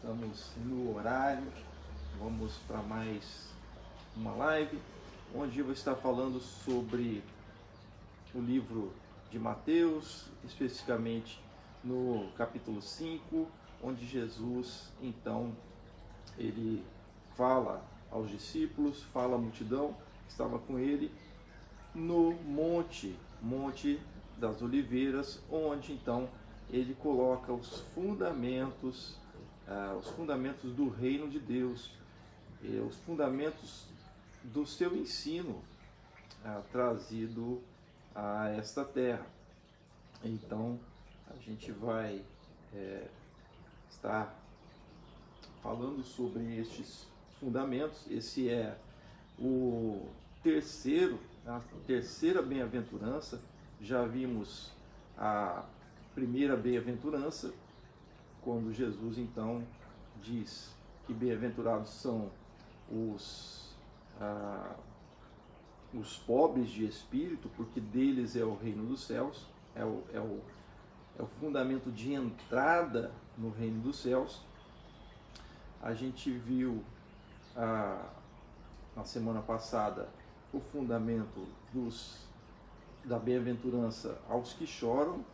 Estamos no horário, vamos para mais uma live, onde eu vou estar falando sobre o livro de Mateus, especificamente no capítulo 5, onde Jesus, então, ele fala aos discípulos, fala à multidão que estava com ele no Monte das Oliveiras, onde então ele coloca os fundamentos do reino de Deus, os fundamentos do seu ensino trazido a esta terra. Então a gente vai estar falando sobre estes fundamentos. Esse é a terceira bem-aventurança. Já vimos a primeira bem-aventurança, quando Jesus então diz que bem-aventurados são os pobres de espírito, porque deles é o reino dos céus, é o fundamento de entrada no reino dos céus. A gente viu na semana passada o fundamento da bem-aventurança aos que choram,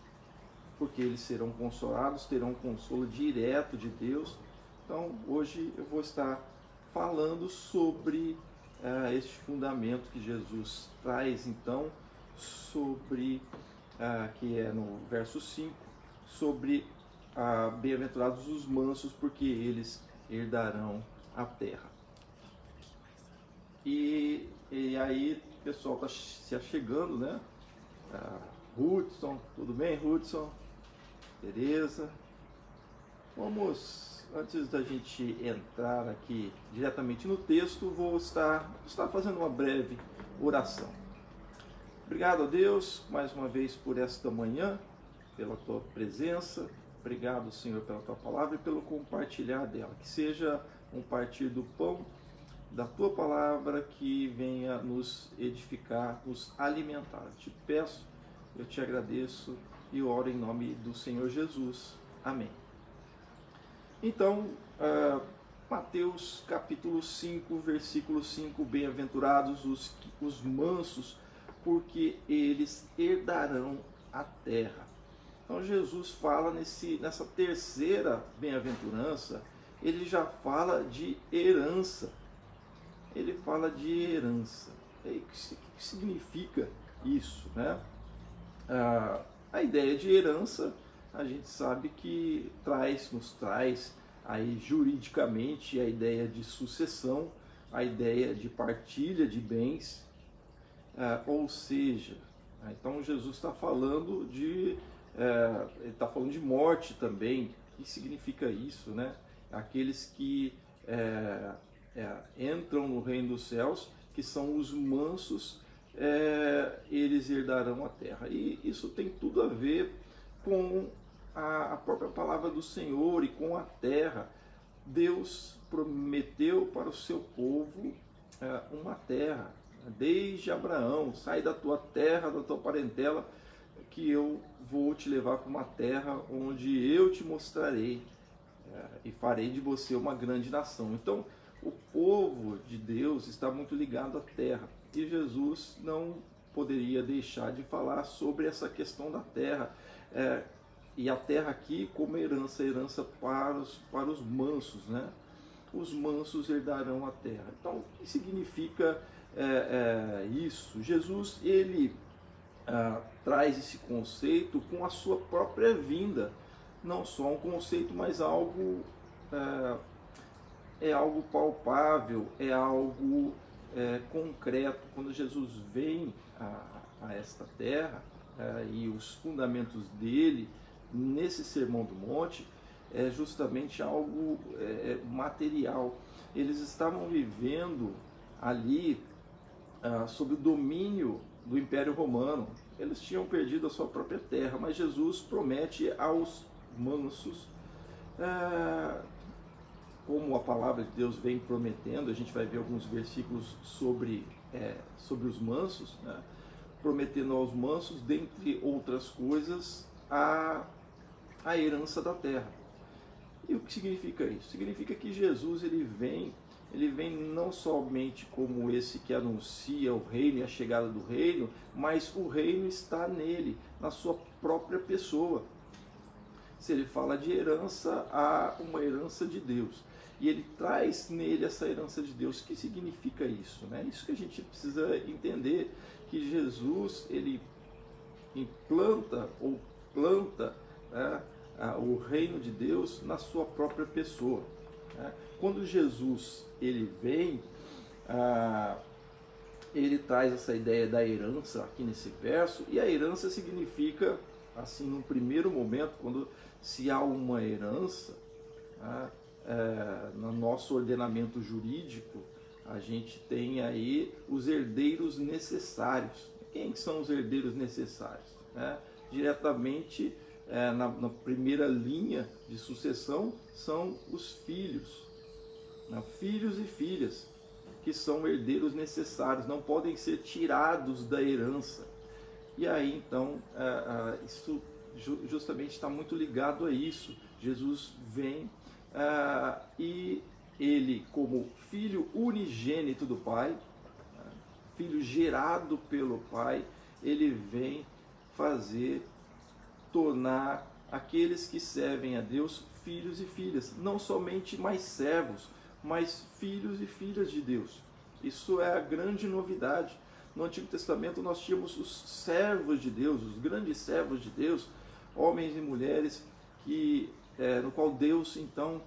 porque eles serão consolados, terão consolo direto de Deus. Então, hoje eu vou estar falando sobre este fundamento que Jesus traz, então, sobre, que é no verso 5, sobre bem-aventurados os mansos, porque eles herdarão a terra. E aí, o pessoal está se achegando, né? Hudson, tudo bem, Hudson? Tereza? Vamos, antes da gente entrar aqui diretamente no texto, vou estar fazendo uma breve oração. Obrigado a Deus, mais uma vez, por esta manhã, pela Tua presença. Obrigado, Senhor, pela Tua palavra e pelo compartilhar dela. Que seja um partir do pão da Tua palavra que venha nos edificar, nos alimentar. Eu te peço, eu te agradeço e oro em nome do Senhor Jesus. Amém. Então, Mateus capítulo 5, versículo 5, bem-aventurados os mansos, porque eles herdarão a terra. Então Jesus fala nessa terceira bem-aventurança, ele já fala de herança. Ele fala de herança. E o que significa isso, né? A ideia de herança, a gente sabe que nos traz aí juridicamente a ideia de sucessão, a ideia de partilha de bens, ou seja, então Jesus está falando ele está falando de morte também. O que significa isso, né? Aqueles que entram no reino dos céus, que são os mansos, eles herdarão a terra. E isso tem tudo a ver com a própria palavra do Senhor e com a terra. Deus prometeu para o seu povo uma terra, desde Abraão: sai da tua terra, da tua parentela, que eu vou te levar para uma terra onde eu te mostrarei, e farei de você uma grande nação. Então, o povo de Deus está muito ligado à terra, e Jesus não poderia deixar de falar sobre essa questão da terra, e a terra aqui como herança para os mansos, né? Os mansos herdarão a terra. Então, o que significa isso? Jesus, ele traz esse conceito com a sua própria vinda, não só um conceito, mas algo algo palpável, é algo concreto. Quando Jesus vem a esta terra, e os fundamentos dele nesse Sermão do Monte é justamente algo material. Eles estavam vivendo ali sob o domínio do Império Romano. Eles tinham perdido a sua própria terra, mas Jesus promete aos mansos, como a palavra de Deus vem prometendo. A gente vai ver alguns versículos sobre os mansos, né? Prometendo aos mansos, dentre outras coisas, a herança da terra. E o que significa isso? Significa que Jesus ele vem não somente como esse que anuncia o reino e a chegada do reino, mas o reino está nele, na sua própria pessoa. Se ele fala de herança, há uma herança de Deus. E ele traz nele essa herança de Deus. O que significa isso? Né? Isso que a gente precisa entender, que Jesus ele implanta ou planta, né, o reino de Deus na sua própria pessoa. Né? Quando Jesus ele vem, ele traz essa ideia da herança aqui nesse verso, e a herança significa, assim, num primeiro momento, quando se há uma herança, no nosso ordenamento jurídico, a gente tem aí os herdeiros necessários. Quem são os herdeiros necessários? Diretamente, na primeira linha de sucessão, são os filhos, filhos e filhas, que são herdeiros necessários, não podem ser tirados da herança. E aí, então, isso justamente está muito ligado a isso. Jesus vem e ele, como filho unigênito do Pai, filho gerado pelo Pai, ele vem tornar aqueles que servem a Deus filhos e filhas, não somente mais servos, mas filhos e filhas de Deus. Isso é a grande novidade. No Antigo Testamento nós tínhamos os servos de Deus, os grandes servos de Deus, homens e mulheres no qual Deus então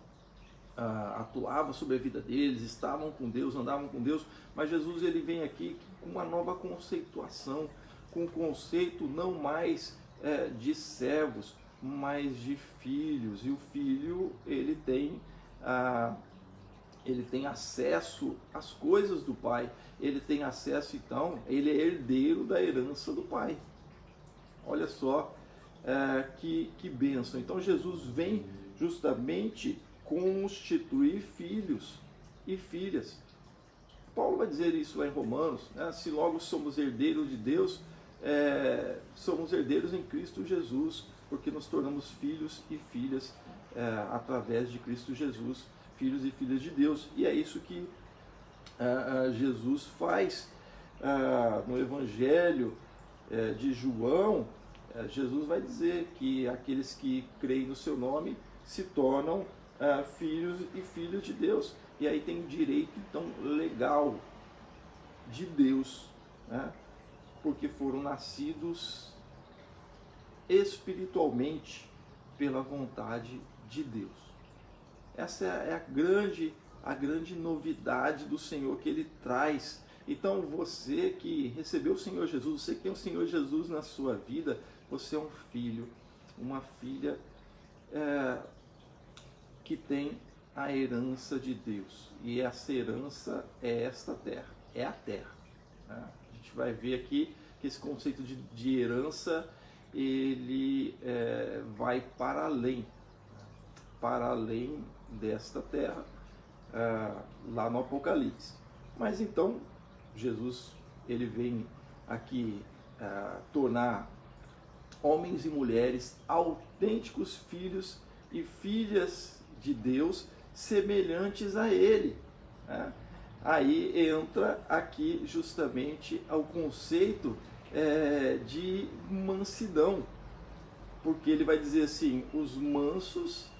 atuava sobre a vida deles, estavam com Deus, andavam com Deus, mas Jesus ele vem aqui com uma nova conceituação, com o conceito não mais de servos, mas de filhos. E o filho ele tem acesso às coisas do Pai, ele tem acesso, então, ele é herdeiro da herança do Pai. Olha só que bênção. Então Jesus vem justamente constituir filhos e filhas. Paulo vai dizer isso lá em Romanos, se logo somos herdeiros de Deus, somos herdeiros em Cristo Jesus, porque nos tornamos filhos e filhas através de Cristo Jesus, filhos e filhas de Deus. E é isso que Jesus faz no Evangelho de João. Jesus vai dizer que aqueles que creem no seu nome se tornam filhos e filhas de Deus. E aí tem um direito, então, legal de Deus, porque foram nascidos espiritualmente pela vontade de Deus. Essa é a grande novidade do Senhor que Ele traz. Então você que recebeu o Senhor Jesus, você que tem o Senhor Jesus na sua vida, você é um filho, uma filha que tem a herança de Deus. E essa herança é esta terra, é a terra. A gente vai ver aqui que esse conceito de herança, ele vai para além desta terra, lá no Apocalipse. Mas então, Jesus, ele vem aqui tornar homens e mulheres autênticos filhos e filhas de Deus, semelhantes a Ele. Aí entra aqui justamente o conceito de mansidão, porque ele vai dizer assim, os mansos,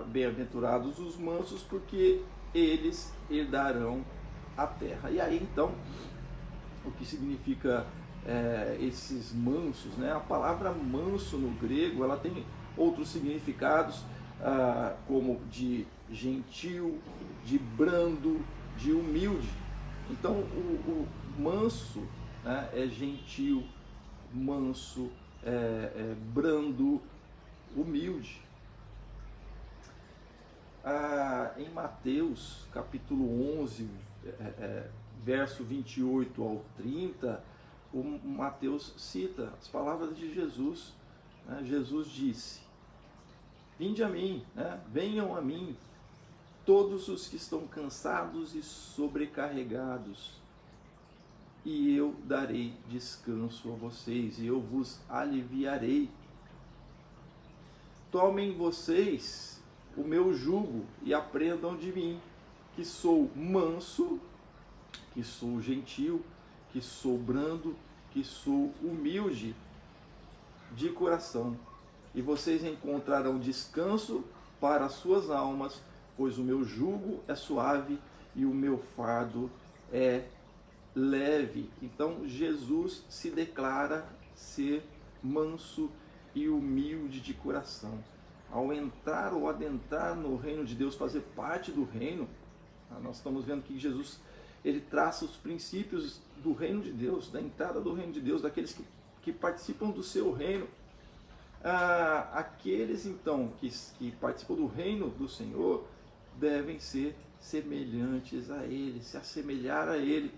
bem-aventurados os mansos, porque eles herdarão a terra. E aí então, o que significa esses mansos, A palavra manso no grego, ela tem outros significados, como de gentil, de brando, de humilde. Então o manso é gentil, manso, brando, humilde. Em Mateus capítulo 11, verso 28 ao 30, o Mateus cita as palavras de Jesus. Jesus disse: vinde a mim, venham a mim, todos os que estão cansados e sobrecarregados, e eu darei descanso a vocês, e eu vos aliviarei. Tomem vocês o meu jugo e aprendam de mim, que sou manso, que sou gentil, que sou brando, que sou humilde de coração. E vocês encontrarão descanso para as suas almas, pois o meu jugo é suave e o meu fardo é leve. Então Jesus se declara ser manso e humilde de coração. Ao entrar ou adentrar no reino de Deus, fazer parte do reino, nós estamos vendo que Jesus, ele traça os princípios do reino de Deus, da entrada do reino de Deus, daqueles que participam do seu reino. Aqueles então que participam do reino do Senhor devem ser semelhantes a Ele, se assemelhar a Ele.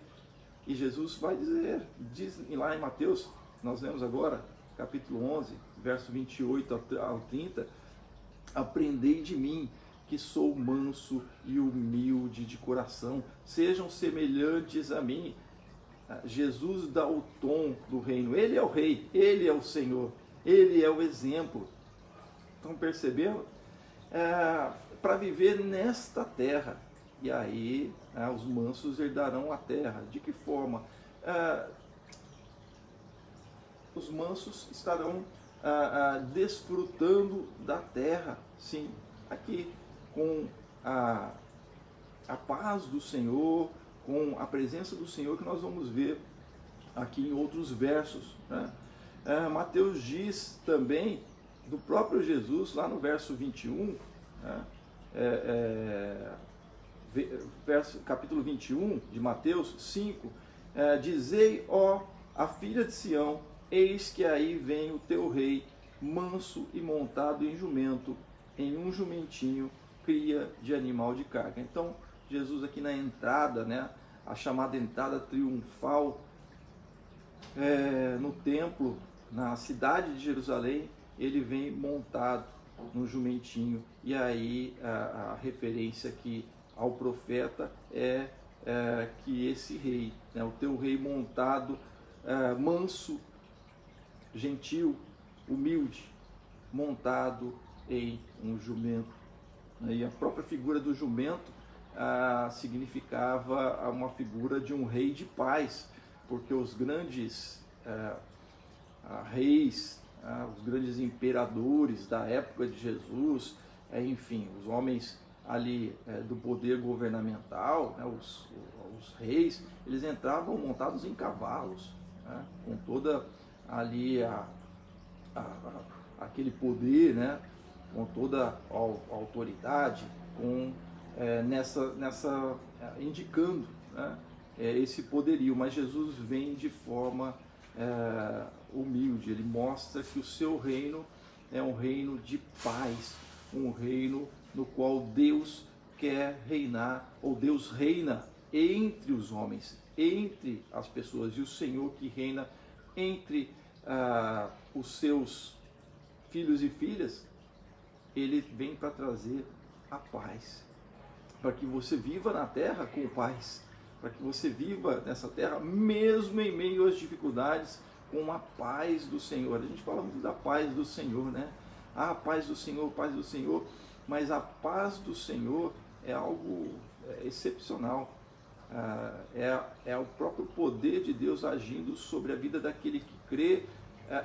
E Jesus vai dizer, diz lá em Mateus, nós lemos agora, capítulo 11, verso 28 ao 30, aprendei de mim, que sou manso e humilde de coração, sejam semelhantes a mim. Jesus dá o tom do reino, Ele é o Rei, Ele é o Senhor, Ele é o exemplo. Estão percebendo? Para viver nesta terra, e aí os mansos herdarão a terra. De que forma? Os mansos estarão desfrutando da terra, sim, aqui, com a paz do Senhor, com a presença do Senhor, que nós vamos ver aqui em outros versos, né? Mateus diz também do próprio Jesus, lá no verso 21, né? Capítulo 21 de Mateus 5, dizei, ó, a filha de Sião, eis que aí vem o teu rei, manso e montado em jumento, em um jumentinho, cria de animal de carga. Então, Jesus aqui na entrada, né, a chamada entrada triunfal no templo, na cidade de Jerusalém, ele vem montado no jumentinho. E aí a referência aqui ao profeta é que esse rei, né, o teu rei montado, manso, gentil, humilde, montado em um jumento. E a própria figura do jumento significava uma figura de um rei de paz, porque os grandes reis, os grandes imperadores da época de Jesus, enfim, os homens ali do poder governamental, né, os reis, eles entravam montados em cavalos, né, com toda ali aquele poder, né, com toda a autoridade, indicando, né, esse poderio. Mas Jesus vem de forma humilde. Ele mostra que o seu reino é um reino de paz, um reino no qual Deus quer reinar, ou Deus reina entre os homens, entre as pessoas, e o Senhor que reina entre os seus filhos e filhas, ele vem para trazer a paz, para que você viva na terra com paz, para que você viva nessa terra, mesmo em meio às dificuldades, com a paz do Senhor. A gente fala muito da paz do Senhor, né? Paz do Senhor, mas a paz do Senhor é algo excepcional. É o próprio poder de Deus agindo sobre a vida daquele que crê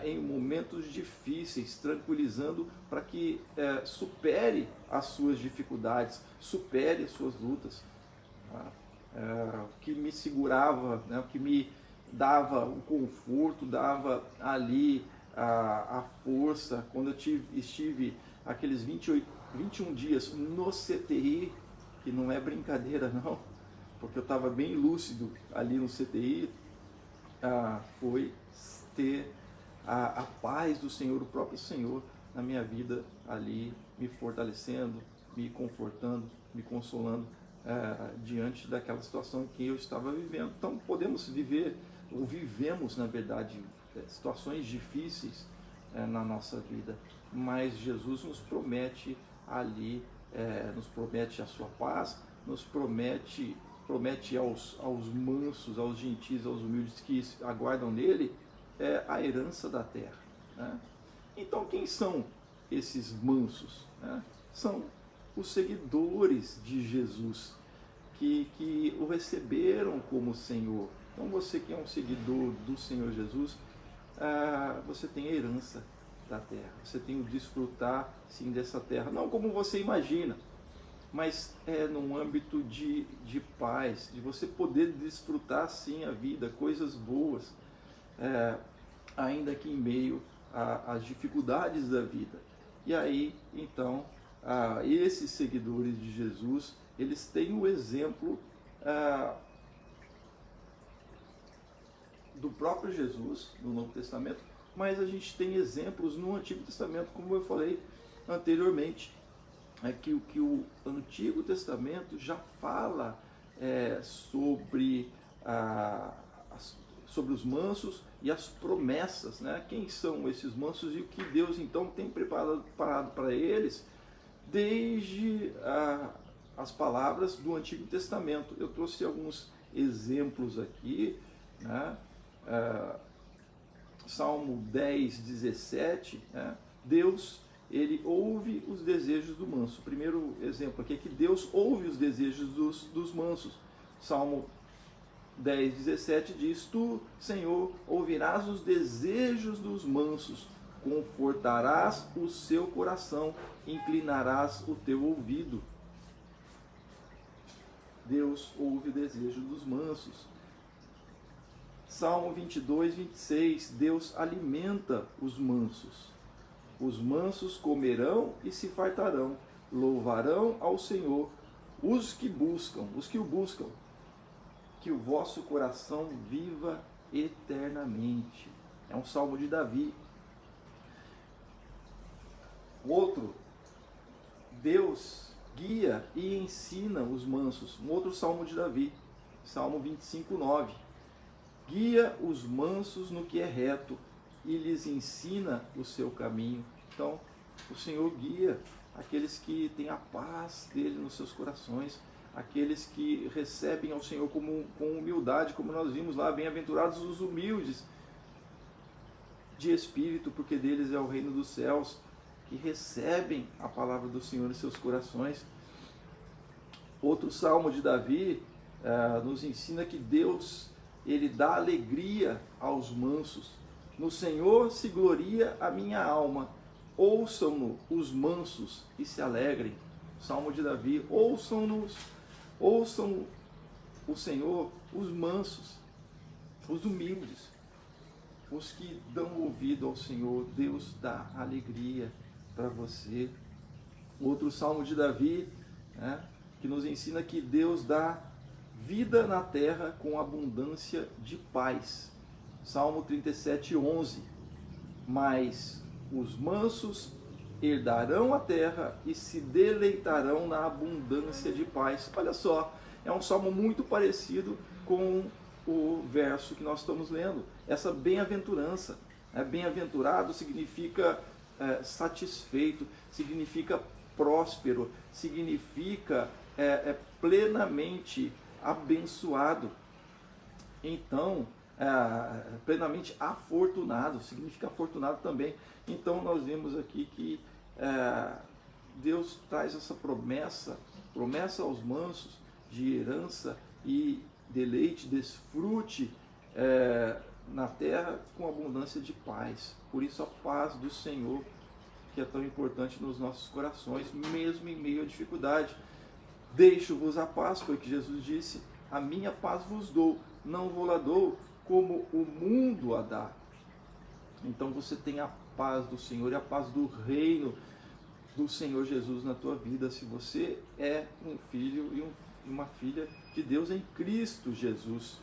em momentos difíceis, tranquilizando para que supere as suas dificuldades, supere as suas lutas. O que me segurava, né, o que me dava o conforto, dava ali a força, quando eu estive aqueles 21 dias no CTI, que não é brincadeira não, porque eu estava bem lúcido ali no CTI, foi ter a paz do Senhor, o próprio Senhor na minha vida ali, me fortalecendo, me confortando, me consolando diante daquela situação que eu estava vivendo. Então podemos viver, ou vivemos na verdade, situações difíceis na nossa vida, mas Jesus nos promete ali, nos promete a sua paz, nos promete aos mansos, aos gentis, aos humildes que aguardam nele a herança da terra, né? Então quem são esses mansos, né? São os seguidores de Jesus, que o receberam como Senhor. Então você que é um seguidor do Senhor Jesus, você tem a herança da terra, você tem o desfrutar sim dessa terra, não como você imagina, mas num âmbito de paz, de você poder desfrutar sim a vida, coisas boas, ainda que em meio às dificuldades da vida. E aí, então, esses seguidores de Jesus, eles têm o exemplo do próprio Jesus no Novo Testamento, mas a gente tem exemplos no Antigo Testamento, como eu falei anteriormente, que o Antigo Testamento já fala sobre os mansos e as promessas, né? Quem são esses mansos e o que Deus então tem preparado para eles desde as palavras do Antigo Testamento. Eu trouxe alguns exemplos aqui, né? Salmo 10, 17, né? Deus, ele ouve os desejos do manso. O primeiro exemplo aqui é que Deus ouve os desejos dos mansos. Salmo 10, 17 diz: Tu, Senhor, ouvirás os desejos dos mansos, confortarás o seu coração, inclinarás o teu ouvido. Deus ouve o desejo dos mansos. Salmo 22, 26, Deus alimenta os mansos. Os mansos comerão e se fartarão, louvarão ao Senhor os que o buscam, que o vosso coração viva eternamente. É um salmo de Davi. Outro, Deus guia e ensina os mansos. Um outro salmo de Davi, Salmo 25, 9. Guia os mansos no que é reto e lhes ensina o seu caminho. Então, o Senhor guia aqueles que têm a paz dele nos seus corações, aqueles que recebem ao Senhor com humildade, como nós vimos lá, bem-aventurados os humildes de espírito, porque deles é o reino dos céus, que recebem a palavra do Senhor em seus corações. Outro salmo de Davi nos ensina que Deus, ele dá alegria aos mansos. No Senhor se gloria a minha alma. Ouçam-no os mansos e se alegrem. Salmo de Davi. Ouçam o Senhor os mansos, os humildes, os que dão ouvido ao Senhor. Deus dá alegria para você. Outro salmo de Davi, né, que nos ensina que Deus dá vida na terra com abundância de paz. Salmo 37, 11. Mas os mansos herdarão a terra e se deleitarão na abundância de paz. Olha só, é um salmo muito parecido com o verso que nós estamos lendo. Essa bem-aventurança. Bem-aventurado significa satisfeito, significa próspero, significa plenamente abençoado. Então, plenamente afortunado, significa afortunado também. Então nós vemos aqui que Deus traz essa promessa aos mansos de herança e deleite, desfrute na terra com abundância de paz. Por isso a paz do Senhor, que é tão importante nos nossos corações, mesmo em meio à dificuldade. Deixo-vos a paz, foi o que Jesus disse, a minha paz vos dou, não vou lá dou como o mundo a dá. Então você tem a paz do Senhor e a paz do reino do Senhor Jesus na tua vida, se você é um filho e uma filha de Deus em Cristo Jesus.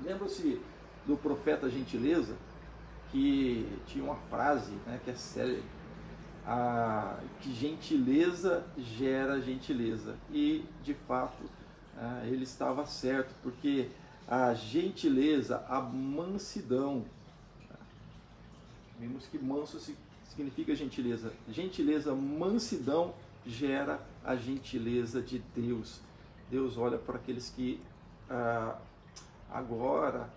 Lembra-se do profeta Gentileza, que tinha uma frase, né, que é célebre, que gentileza gera gentileza. E, de fato, ele estava certo, porque a gentileza, a mansidão, vimos que manso significa gentileza. Gentileza, mansidão gera a gentileza de Deus. Deus olha para aqueles que agora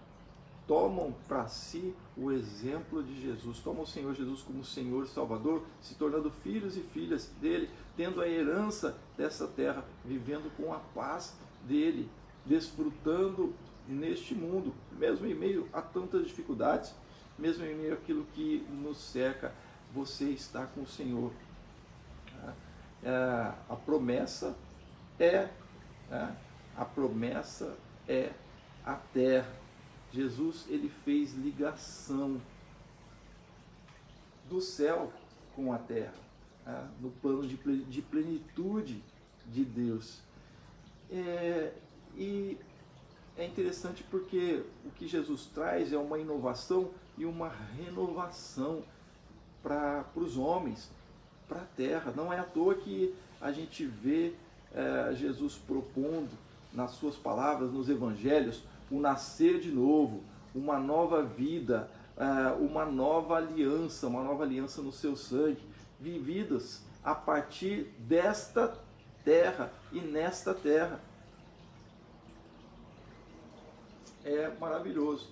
tomam para si o exemplo de Jesus, tomam o Senhor Jesus como Senhor e Salvador, se tornando filhos e filhas dele, tendo a herança dessa terra, vivendo com a paz dele, desfrutando neste mundo, mesmo em meio a tantas dificuldades, mesmo em meio àquilo que nos cerca, você está com o Senhor. A promessa é a terra. Jesus, ele fez ligação do céu com a terra, no plano de plenitude de Deus. E é interessante porque o que Jesus traz é uma inovação e uma renovação para os homens, para a terra. Não é à toa que a gente vê Jesus propondo nas suas palavras, nos evangelhos, o nascer de novo, uma nova vida, uma nova aliança no seu sangue, vividas a partir desta terra e nesta terra. É maravilhoso,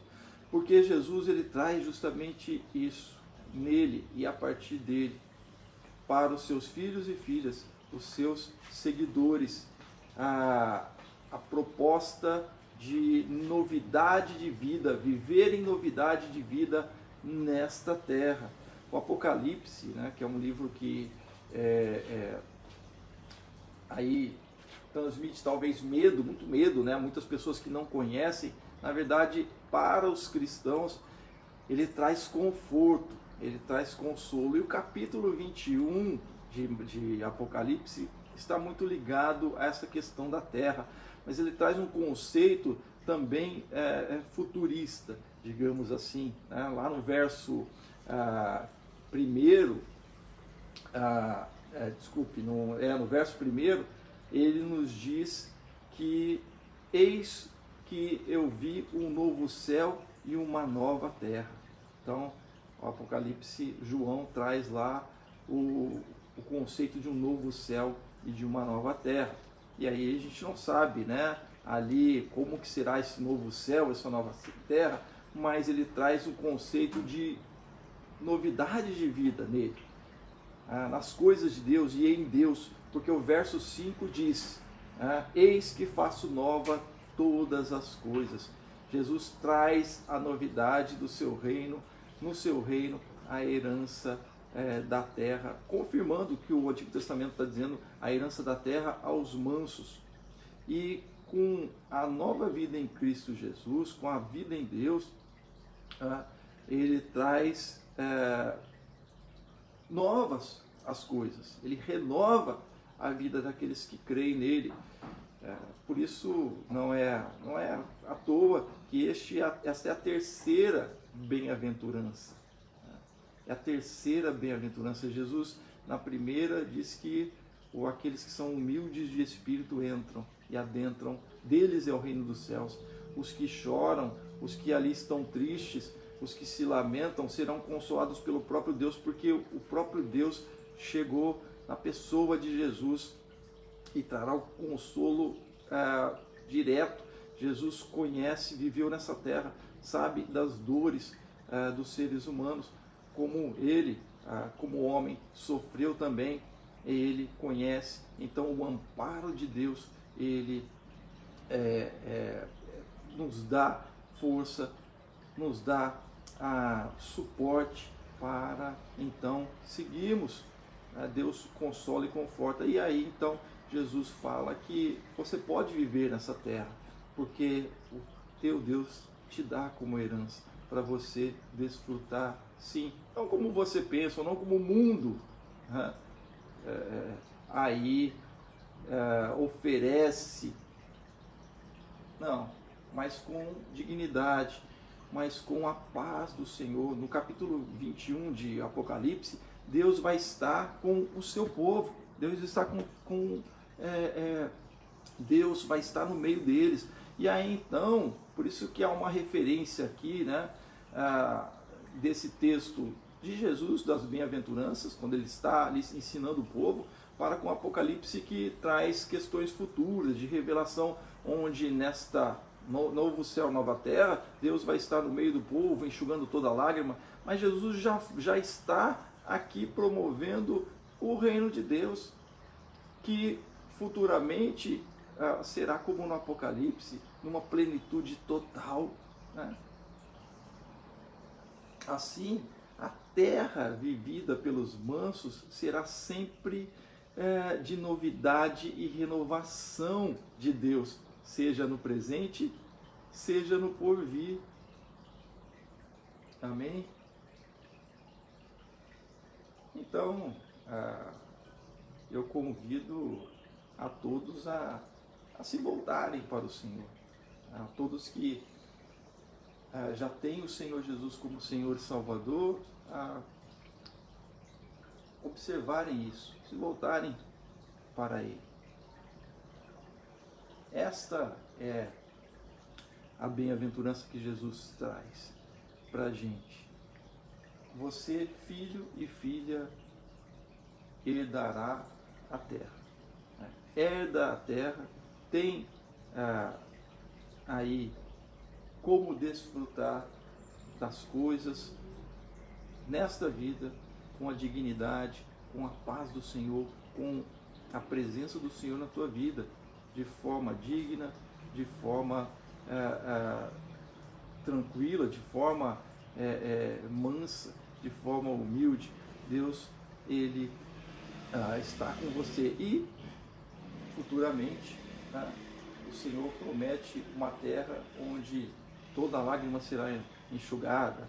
porque Jesus, ele traz justamente isso, nele e a partir dele, para os seus filhos e filhas, os seus seguidores, a proposta de novidade de vida, viver em novidade de vida nesta terra. O Apocalipse, né, que é um livro que aí transmite talvez medo, muito medo, né? Muitas pessoas que não conhecem, na verdade, para os cristãos, ele traz conforto, ele traz consolo. E o capítulo 21 de Apocalipse está muito ligado a essa questão da terra, mas ele traz um conceito também futurista, digamos assim, né? Lá no verso no verso 1, ele nos diz que eis que eu vi um novo céu e uma nova terra. Então, o Apocalipse, João traz lá o conceito de um novo céu e de uma nova terra. E aí a gente não sabe, né, ali como que será esse novo céu, essa nova terra, mas ele traz um conceito de novidade de vida nele, nas coisas de Deus e em Deus, porque o verso 5 diz, eis que faço nova todas as coisas. Jesus traz a novidade do seu reino, no seu reino, a herança da terra, confirmando que o Antigo Testamento está dizendo, a herança da terra aos mansos. E com a nova vida em Cristo Jesus, com a vida em Deus, ele traz novas as coisas, ele renova a vida daqueles que creem nele. Por isso não é à toa que esta é a terceira bem-aventurança. É a terceira bem-aventurança. Jesus, na primeira, diz que aqueles que são humildes de espírito entram e adentram, deles é o reino dos céus. Os que choram, os que ali estão tristes, os que se lamentam, serão consolados pelo próprio Deus, porque o próprio Deus chegou na pessoa de Jesus e trará o consolo direto. Jesus conhece, viveu nessa terra, sabe das dores dos seres humanos, como ele, como homem, sofreu também, ele conhece. Então o amparo de Deus, ele nos dá força, nos dá suporte para então seguirmos. Deus consola e conforta. E aí então Jesus fala que você pode viver nessa terra, porque o teu Deus te dá como herança para você desfrutar, sim, não como você pensa, ou não como o mundo oferece, não, mas com dignidade, mas com a paz do Senhor. No capítulo 21 de Apocalipse, Deus vai estar com o seu povo, Deus está Deus vai estar no meio deles. E aí então, por isso que há uma referência aqui, né, desse texto de Jesus, das bem-aventuranças, quando ele está ali ensinando o povo, para com o Apocalipse, que traz questões futuras, de revelação, onde novo céu, nova terra, Deus vai estar no meio do povo, enxugando toda lágrima, mas Jesus já está aqui promovendo o reino de Deus, que futuramente será como no Apocalipse, numa plenitude total, né? Assim, a terra vivida pelos mansos será sempre de novidade e renovação de Deus, seja no presente, seja no porvir. Amém? Então, eu convido a todos a se voltarem para o Senhor, a todos que já têm o Senhor Jesus como Senhor e Salvador, a observarem isso, se voltarem para Ele. Esta é a bem-aventurança que Jesus traz para a gente. Você, filho e filha, herdará a terra. Herda a terra, tem aí como desfrutar das coisas nesta vida, com a dignidade, com a paz do Senhor, com a presença do Senhor na tua vida, de forma digna, de forma tranquila, de forma mansa, de forma humilde. Deus, Ele está com você e futuramente o Senhor promete uma terra onde toda lágrima será enxugada,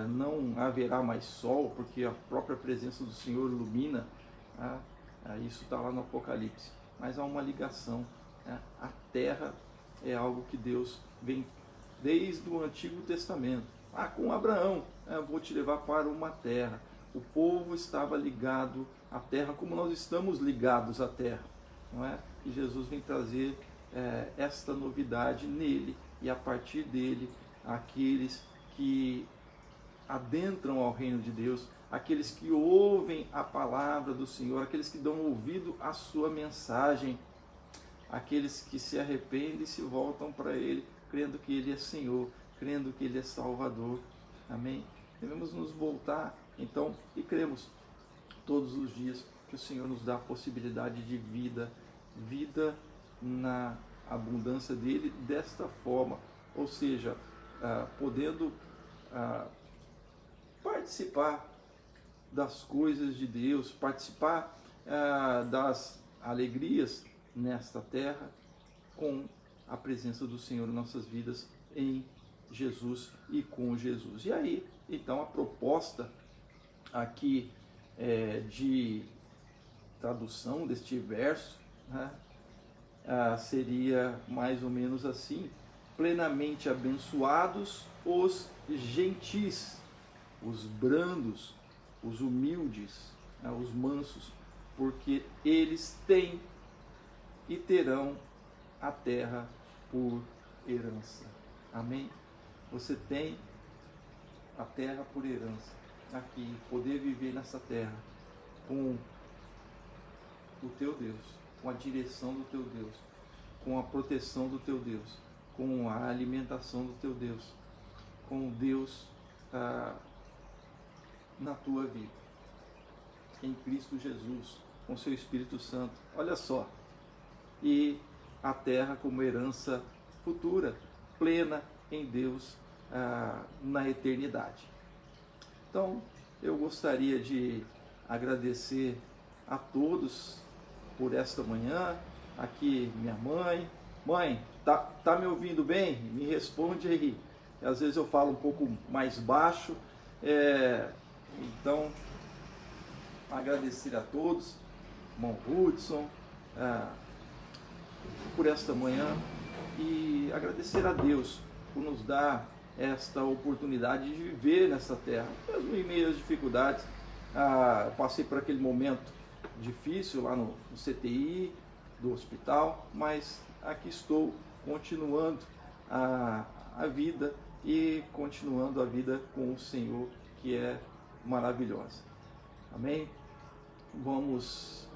não haverá mais sol, porque a própria presença do Senhor ilumina. Isso está lá no Apocalipse. Mas há uma ligação. A terra é algo que Deus vem desde o Antigo Testamento. Com Abraão, vou te levar para uma terra. O povo estava ligado à terra, como nós estamos ligados à terra, não é? E Jesus vem trazer esta novidade nele, e a partir dele, aqueles que adentram ao reino de Deus, aqueles que ouvem a palavra do Senhor, aqueles que dão ouvido à sua mensagem, aqueles que se arrependem e se voltam para Ele, crendo que Ele é Senhor, crendo que Ele é Salvador. Amém? Devemos nos voltar, então, e cremos todos os dias que o Senhor nos dá a possibilidade de vida na abundância dele, desta forma, ou seja, podendo participar das coisas de Deus, participar das alegrias nesta terra, com a presença do Senhor em nossas vidas, em Jesus e com Jesus. E aí, então, a proposta aqui de tradução deste verso, né, seria mais ou menos assim: plenamente abençoados os gentis, os brandos, os humildes, os mansos, porque eles têm e terão a terra por herança. Amém? Você tem a terra por herança aqui, poder viver nessa terra com o teu Deus, com a direção do teu Deus, com a proteção do teu Deus, com a alimentação do teu Deus, com Deus na tua vida, em Cristo Jesus, com seu Espírito Santo. Olha só, e a terra como herança futura, plena em Deus na eternidade. Então, eu gostaria de agradecer a todos por esta manhã. Aqui minha mãe, tá me ouvindo bem? Me responde aí. Às vezes eu falo um pouco mais baixo, então agradecer a todos, irmão Hudson, por esta manhã, e agradecer a Deus por nos dar esta oportunidade de viver nessa terra, mesmo em meio às dificuldades. Passei por aquele momento difícil lá no CTI do hospital, mas aqui estou continuando a vida e continuando a vida com o Senhor, que é maravilhosa. Amém? Vamos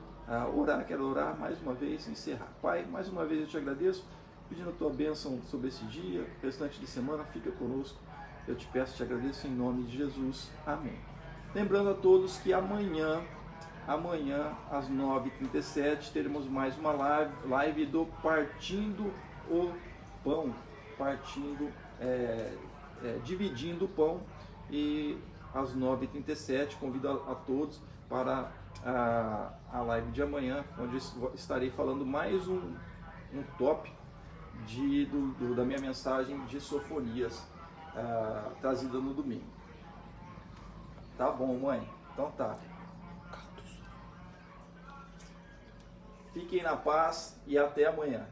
orar. Quero orar mais uma vez, encerrar. Pai, mais uma vez eu te agradeço pedindo a tua bênção sobre esse dia, o restante de semana, fica conosco. Eu te peço, te agradeço em nome de Jesus. Amém. Lembrando a todos que amanhã às 9h37, teremos mais uma live do Partindo o Pão, dividindo o pão, e às 9h37 convido a todos para a live de amanhã, onde estarei falando mais um tópico da minha mensagem de Sofonias, trazida no domingo. Tá bom, mãe? Então tá. Fiquem na paz e até amanhã.